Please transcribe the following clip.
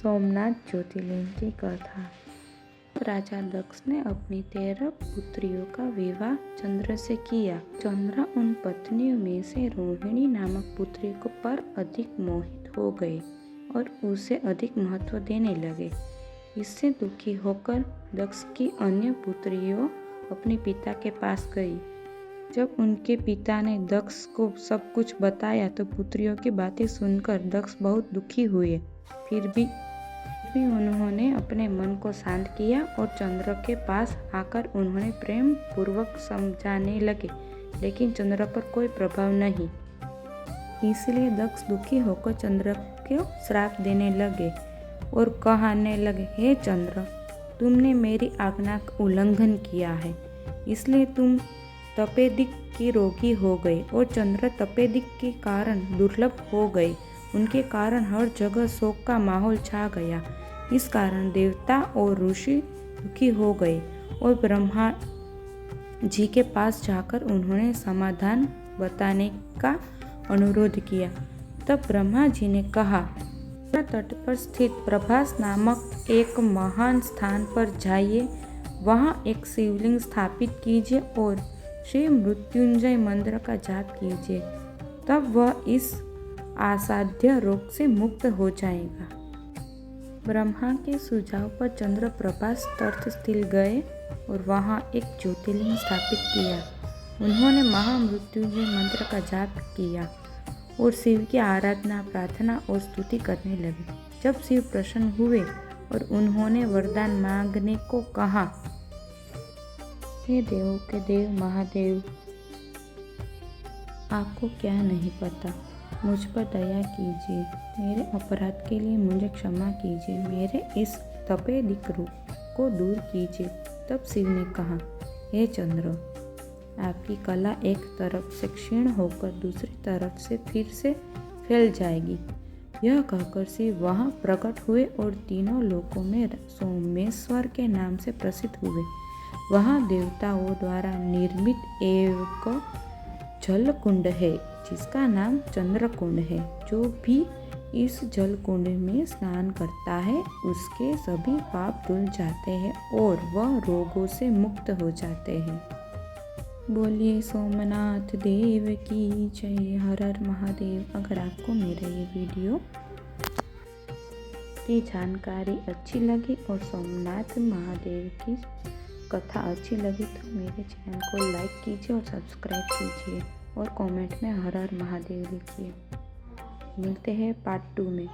सोमनाथ ज्योतिर्लिंग की कथा। राजा दक्ष ने अपनी 13 पुत्रियों का विवाह चंद्र से किया। चंद्र उन पत्नियों में से रोहिणी नामक पुत्री को पर अधिक मोहित हो गए और उसे अधिक महत्व देने लगे। इससे दुखी होकर दक्ष की अन्य पुत्रियों अपने पिता के पास गई। जब उनके पिता ने दक्ष को सब कुछ बताया तो पुत्रियों की बातें सुनकर दक्ष बहुत दुखी हुए। फिर भी उन्होंने अपने मन को शांत किया और चंद्र के पास आकर उन्होंने प्रेम पूर्वक समझाने लगे, लेकिन चंद्र पर कोई प्रभाव नहीं। इसलिए दक्ष दुखी होकर चंद्र को श्राप देने लगे और कहने लगे, हे चंद्र, तुमने मेरी आज्ञा का उल्लंघन किया है, इसलिए तुम तपेदिक की रोगी हो गए और चंद्र तपेदिक के कारण दुर्लभ हो गए। उनके कारण हर जगह शोक का माहौल छा गया। इस कारण देवता और ऋषि दुखी हो गए और ब्रह्मा जी के पास जाकर उन्होंने समाधान बताने का अनुरोध किया। तब ब्रह्मा जी ने कहा, तट पर स्थित प्रभास नामक एक महान स्थान पर जाइए, वहाँ एक शिवलिंग स्थापित कीजिए और श्री मृत्युंजय मंत्र का जाप कीजिए, तब वह इस असाध्य रोग से मुक्त हो जाएगा। ब्रह्मा के सुझाव पर चंद्र प्रभास तीर्थ स्थल गए और वहाँ एक ज्योतिर्लिंग स्थापित किया। उन्होंने महामृत्युंजय मंत्र का जाप किया और शिव की आराधना, प्रार्थना और स्तुति करने लगे। जब शिव प्रसन्न हुए और उन्होंने वरदान मांगने को कहा, हे देवों के देव महादेव, आपको क्या नहीं पता, मुझ पर दया कीजिए, मेरे अपराध के लिए मुझे क्षमा कीजिए, मेरे इस तपेदिक रूप को दूर कीजिए। तब शिव ने कहा, हे चंद्र, आपकी कला एक तरफ से क्षीण होकर दूसरी तरफ से फिर से फैल जाएगी। यह कहकर शिव वहाँ प्रकट हुए और तीनों लोकों में सोमेश्वर के नाम से प्रसिद्ध हुए। वहाँ देवताओं द्वारा निर्मित एक जल कुंड है जिसका नाम चंद्र कुंड है। जो भी इस जल कुंड में स्नान करता है उसके सभी पाप धुल जाते हैं और वह रोगों से मुक्त हो जाते हैं। बोलिए सोमनाथ देव की जय। हर हर महादेव। अगर आपको मेरा ये वीडियो की जानकारी अच्छी लगी और सोमनाथ महादेव की कथा अच्छी लगी तो मेरे चैनल को लाइक कीजिए और सब्सक्राइब कीजिए और कमेंट में हर हर महादेव लिखिए। मिलते हैं पार्ट 2 में।